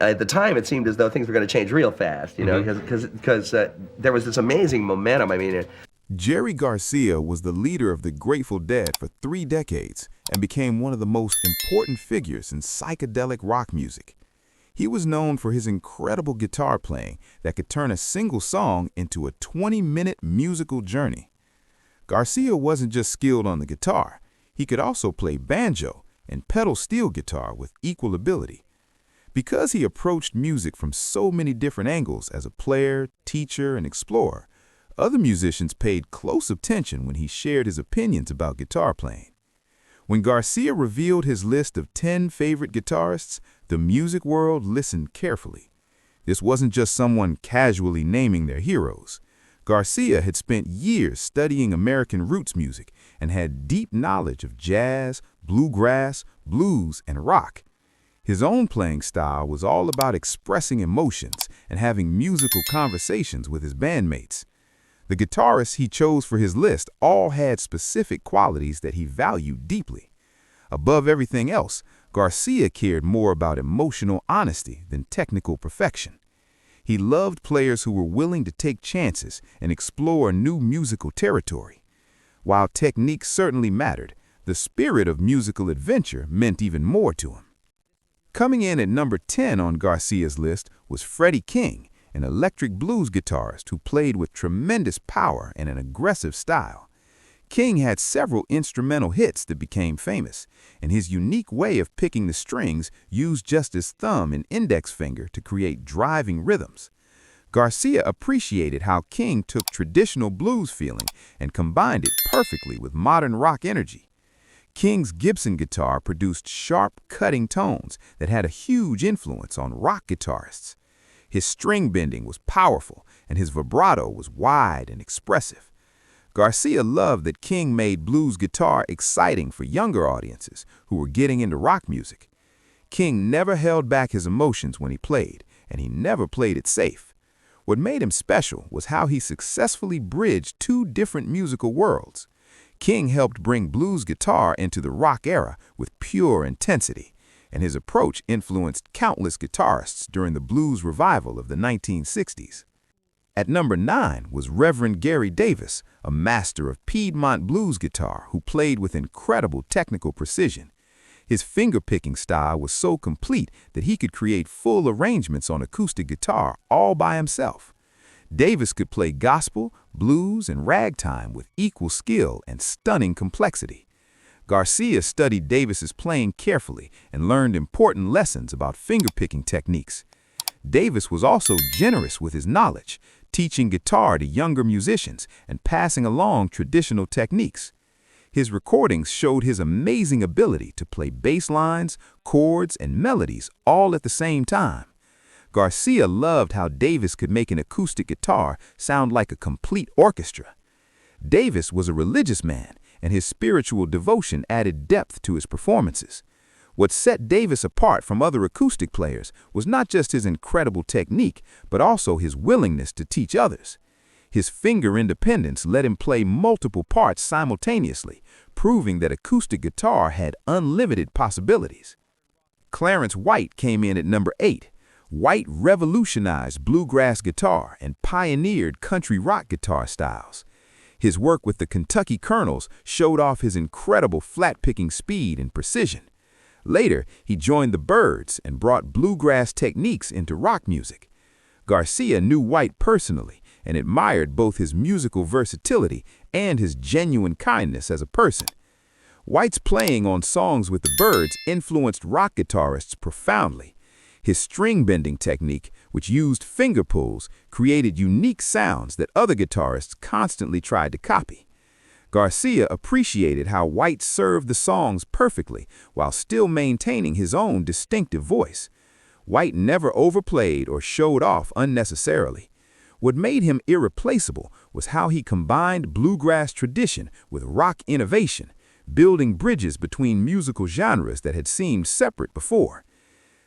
at the time, it seemed as though things were going to change real fast, you know, because there was this amazing momentum. I mean, Jerry Garcia was the leader of the Grateful Dead for 3 decades and became one of the most important figures in psychedelic rock music. He was known for his incredible guitar playing that could turn a single song into a 20-minute musical journey. Garcia wasn't just skilled on the guitar, he could also play banjo and pedal steel guitar with equal ability. Because he approached music from so many different angles as a player, teacher, and explorer, other musicians paid close attention when he shared his opinions about guitar playing. When Garcia revealed his list of 10 favorite guitarists, the music world listened carefully. This wasn't just someone casually naming their heroes. Garcia had spent years studying American roots music and had deep knowledge of jazz, bluegrass, blues, and rock. His own playing style was all about expressing emotions and having musical conversations with his bandmates. The guitarists he chose for his list all had specific qualities that he valued deeply. Above everything else, Garcia cared more about emotional honesty than technical perfection. He loved players who were willing to take chances and explore new musical territory. While technique certainly mattered, the spirit of musical adventure meant even more to him. Coming in at number 10 on Garcia's list was Freddie King, an electric blues guitarist who played with tremendous power and an aggressive style. King had several instrumental hits that became famous, and his unique way of picking the strings used just his thumb and index finger to create driving rhythms. Garcia appreciated how King took traditional blues feeling and combined it perfectly with modern rock energy. King's Gibson guitar produced sharp, cutting tones that had a huge influence on rock guitarists. His string bending was powerful, and his vibrato was wide and expressive. Garcia loved that King made blues guitar exciting for younger audiences who were getting into rock music. King never held back his emotions when he played, and he never played it safe. What made him special was how he successfully bridged 2 different musical worlds. King helped bring blues guitar into the rock era with pure intensity, and his approach influenced countless guitarists during the blues revival of the 1960s. At number 9 was Reverend Gary Davis, a master of Piedmont blues guitar who played with incredible technical precision. His finger-picking style was so complete that he could create full arrangements on acoustic guitar all by himself. Davis could play gospel, blues, and ragtime with equal skill and stunning complexity. Garcia studied Davis's playing carefully and learned important lessons about finger-picking techniques. Davis was also generous with his knowledge, teaching guitar to younger musicians and passing along traditional techniques. His recordings showed his amazing ability to play bass lines, chords, and melodies all at the same time. Garcia loved how Davis could make an acoustic guitar sound like a complete orchestra. Davis was a religious man, and his spiritual devotion added depth to his performances. What set Davis apart from other acoustic players was not just his incredible technique, but also his willingness to teach others. His finger independence let him play multiple parts simultaneously, proving that acoustic guitar had unlimited possibilities. Clarence White came in at number 8. White revolutionized bluegrass guitar and pioneered country rock guitar styles. His work with the Kentucky Colonels showed off his incredible flat-picking speed and precision. Later, he joined the Byrds and brought bluegrass techniques into rock music. Garcia knew White personally and admired both his musical versatility and his genuine kindness as a person. White's playing on songs with the Byrds influenced rock guitarists profoundly. His string-bending technique, which used finger pulls, created unique sounds that other guitarists constantly tried to copy. Garcia appreciated how White served the songs perfectly while still maintaining his own distinctive voice. White never overplayed or showed off unnecessarily. What made him irreplaceable was how he combined bluegrass tradition with rock innovation, building bridges between musical genres that had seemed separate before.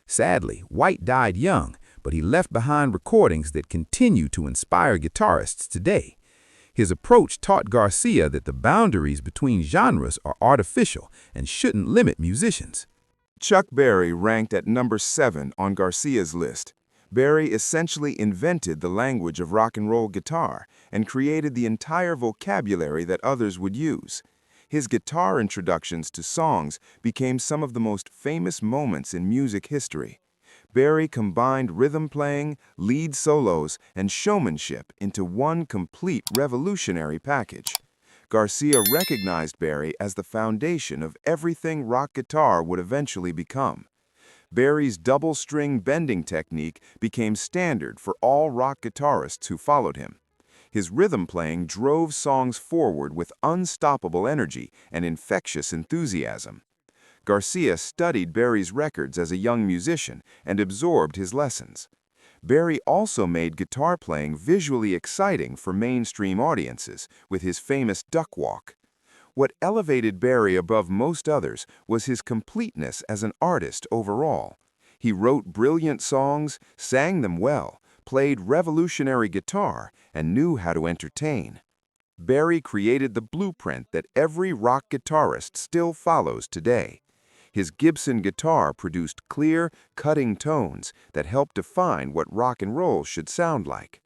Sadly, White died young, but he left behind recordings that continue to inspire guitarists today. His approach taught Garcia that the boundaries between genres are artificial and shouldn't limit musicians. Chuck Berry ranked at number 7 on Garcia's list. Berry essentially invented the language of rock and roll guitar and created the entire vocabulary that others would use. His guitar introductions to songs became some of the most famous moments in music history. Berry combined rhythm playing, lead solos, and showmanship into one complete revolutionary package. Garcia recognized Berry as the foundation of everything rock guitar would eventually become. Berry's double-string bending technique became standard for all rock guitarists who followed him. His rhythm playing drove songs forward with unstoppable energy and infectious enthusiasm. Garcia studied Berry's records as a young musician and absorbed his lessons. Berry also made guitar playing visually exciting for mainstream audiences with his famous duck walk. What elevated Berry above most others was his completeness as an artist overall. He wrote brilliant songs, sang them well, played revolutionary guitar, and knew how to entertain. Berry created the blueprint that every rock guitarist still follows today. His Gibson guitar produced clear, cutting tones that helped define what rock and roll should sound like.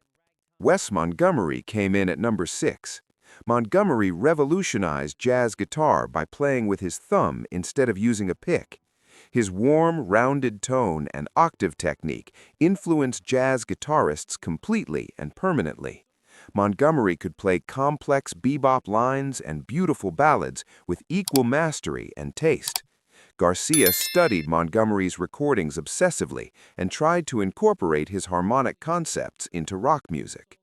Wes Montgomery came in at number 6. Montgomery revolutionized jazz guitar by playing with his thumb instead of using a pick. His warm, rounded tone and octave technique influenced jazz guitarists completely and permanently. Montgomery could play complex bebop lines and beautiful ballads with equal mastery and taste. Garcia studied Montgomery's recordings obsessively and tried to incorporate his harmonic concepts into rock music.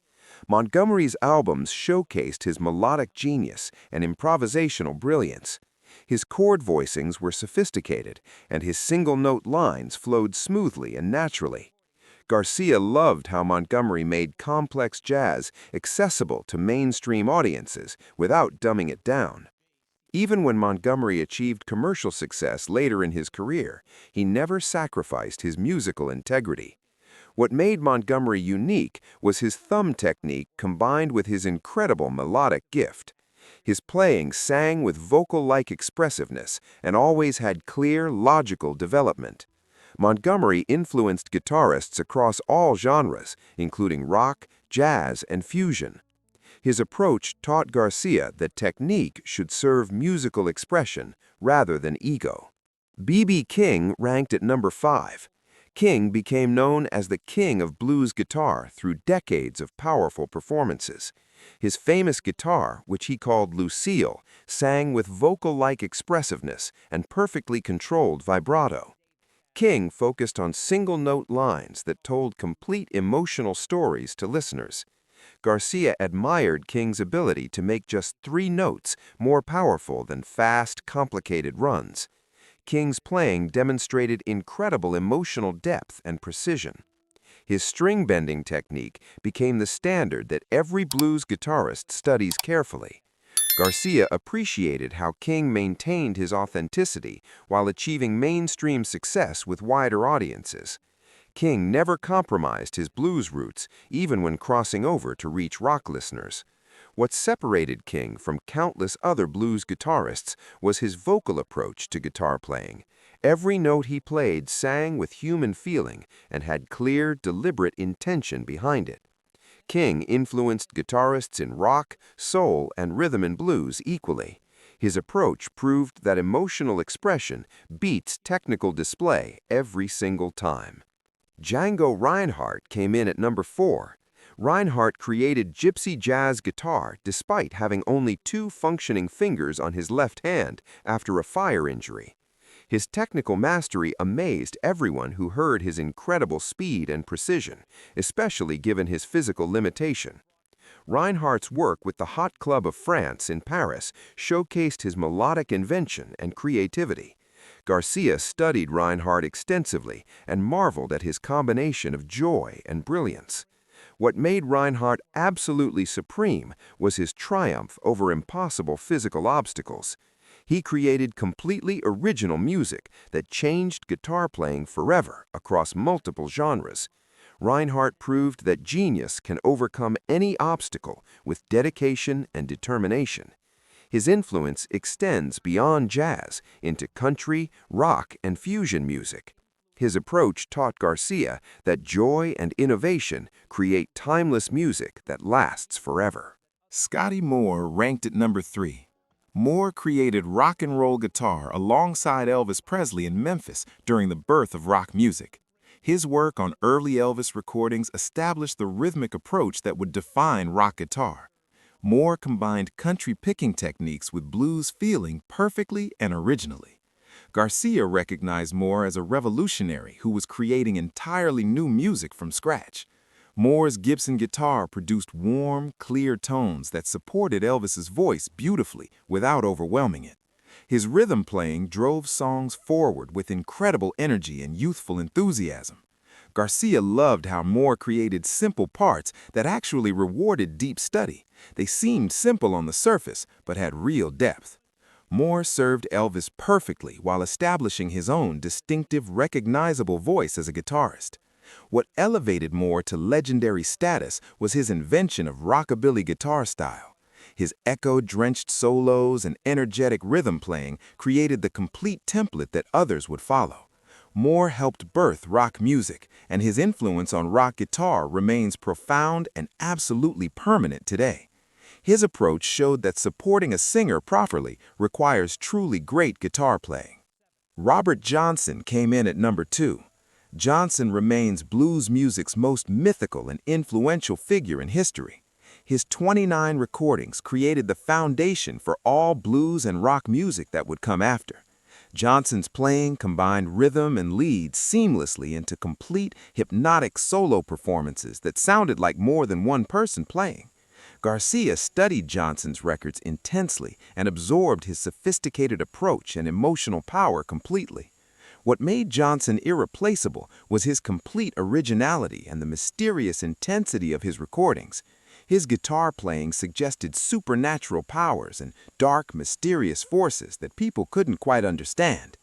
Montgomery's albums showcased his melodic genius and improvisational brilliance. His chord voicings were sophisticated, and his single-note lines flowed smoothly and naturally. Garcia loved how Montgomery made complex jazz accessible to mainstream audiences without dumbing it down. Even when Montgomery achieved commercial success later in his career, he never sacrificed his musical integrity. What made Montgomery unique was his thumb technique combined with his incredible melodic gift. His playing sang with vocal-like expressiveness and always had clear, logical development. Montgomery influenced guitarists across all genres, including rock, jazz, and fusion. His approach taught Garcia that technique should serve musical expression rather than ego. B.B. King ranked at number 5. King became known as the king of blues guitar through decades of powerful performances. His famous guitar, which he called Lucille, sang with vocal-like expressiveness and perfectly controlled vibrato. King focused on single-note lines that told complete emotional stories to listeners. Garcia admired King's ability to make just 3 notes more powerful than fast, complicated runs. King's playing demonstrated incredible emotional depth and precision. His string bending technique became the standard that every blues guitarist studies carefully. Garcia appreciated how King maintained his authenticity while achieving mainstream success with wider audiences. King never compromised his blues roots, even when crossing over to reach rock listeners. What separated King from countless other blues guitarists was his vocal approach to guitar playing. Every note he played sang with human feeling and had clear, deliberate intention behind it. King influenced guitarists in rock, soul, and rhythm and blues equally. His approach proved that emotional expression beats technical display every single time. Django Reinhardt came in at number 4. Reinhardt created gypsy jazz guitar despite having only 2 functioning fingers on his left hand after a fire injury. His technical mastery amazed everyone who heard his incredible speed and precision, especially given his physical limitation. Reinhardt's work with the Hot Club of France in Paris showcased his melodic invention and creativity. Garcia studied Reinhardt extensively and marveled at his combination of joy and brilliance. What made Reinhardt absolutely supreme was his triumph over impossible physical obstacles. He created completely original music that changed guitar playing forever across multiple genres. Reinhardt proved that genius can overcome any obstacle with dedication and determination. His influence extends beyond jazz into country, rock, and fusion music. His approach taught Garcia that joy and innovation create timeless music that lasts forever. Scotty Moore ranked at number 3. Moore created rock and roll guitar alongside Elvis Presley in Memphis during the birth of rock music. His work on early Elvis recordings established the rhythmic approach that would define rock guitar. Moore combined country picking techniques with blues feeling perfectly and originally. Garcia recognized Moore as a revolutionary who was creating entirely new music from scratch. Moore's Gibson guitar produced warm, clear tones that supported Elvis's voice beautifully without overwhelming it. His rhythm playing drove songs forward with incredible energy and youthful enthusiasm. Garcia loved how Moore created simple parts that actually rewarded deep study. They seemed simple on the surface, but had real depth. Moore served Elvis perfectly while establishing his own distinctive, recognizable voice as a guitarist. What elevated Moore to legendary status was his invention of rockabilly guitar style. His echo-drenched solos and energetic rhythm playing created the complete template that others would follow. Moore helped birth rock music, and his influence on rock guitar remains profound and absolutely permanent today. His approach showed that supporting a singer properly requires truly great guitar playing. Robert Johnson came in at number 2. Johnson remains blues music's most mythical and influential figure in history. His 29 recordings created the foundation for all blues and rock music that would come after. Johnson's playing combined rhythm and leads seamlessly into complete, hypnotic solo performances that sounded like more than one person playing. Garcia studied Johnson's records intensely and absorbed his sophisticated approach and emotional power completely. What made Johnson irreplaceable was his complete originality and the mysterious intensity of his recordings. His guitar playing suggested supernatural powers and dark, mysterious forces that people couldn't quite understand.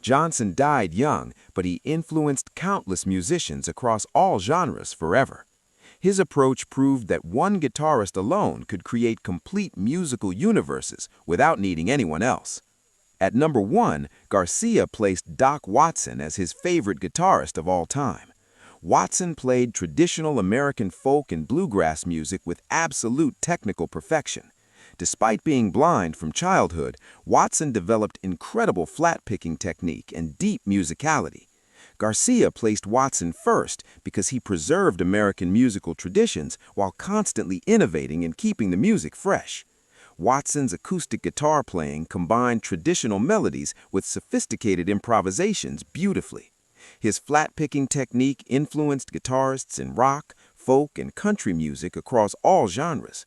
Johnson died young, but he influenced countless musicians across all genres forever. His approach proved that one guitarist alone could create complete musical universes without needing anyone else. At number 1, Garcia placed Doc Watson as his favorite guitarist of all time. Watson played traditional American folk and bluegrass music with absolute technical perfection. Despite being blind from childhood, Watson developed incredible flat-picking technique and deep musicality. Garcia placed Watson first because he preserved American musical traditions while constantly innovating and keeping the music fresh. Watson's acoustic guitar playing combined traditional melodies with sophisticated improvisations beautifully. His flat-picking technique influenced guitarists in rock, folk, and country music across all genres.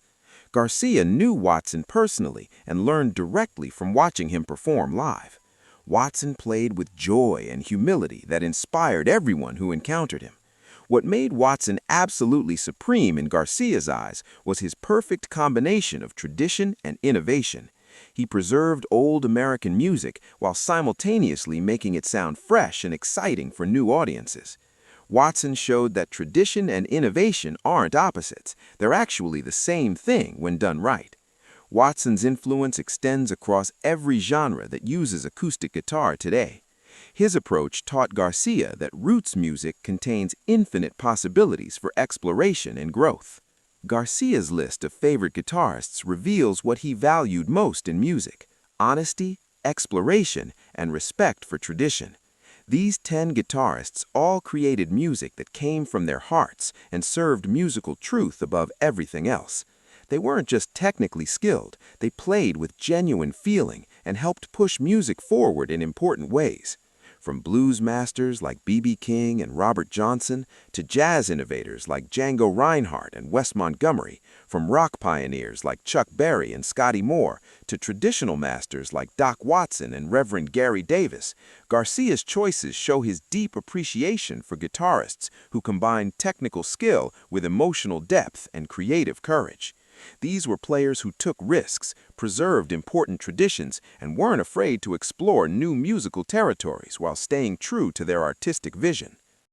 Garcia knew Watson personally and learned directly from watching him perform live. Watson played with joy and humility that inspired everyone who encountered him. What made Watson absolutely supreme in Garcia's eyes was his perfect combination of tradition and innovation. He preserved old American music while simultaneously making it sound fresh and exciting for new audiences. Watson showed that tradition and innovation aren't opposites. They're actually the same thing when done right. Watson's influence extends across every genre that uses acoustic guitar today. His approach taught Garcia that roots music contains infinite possibilities for exploration and growth. Garcia's list of favorite guitarists reveals what he valued most in music: honesty, exploration, and respect for tradition. These 10 guitarists all created music that came from their hearts and served musical truth above everything else. They weren't just technically skilled, they played with genuine feeling and helped push music forward in important ways. From blues masters like B.B. King and Robert Johnson to jazz innovators like Django Reinhardt and Wes Montgomery, from rock pioneers like Chuck Berry and Scotty Moore to traditional masters like Doc Watson and Reverend Gary Davis, Garcia's choices show his deep appreciation for guitarists who combine technical skill with emotional depth and creative courage. These were players who took risks, preserved important traditions, and weren't afraid to explore new musical territories while staying true to their artistic vision.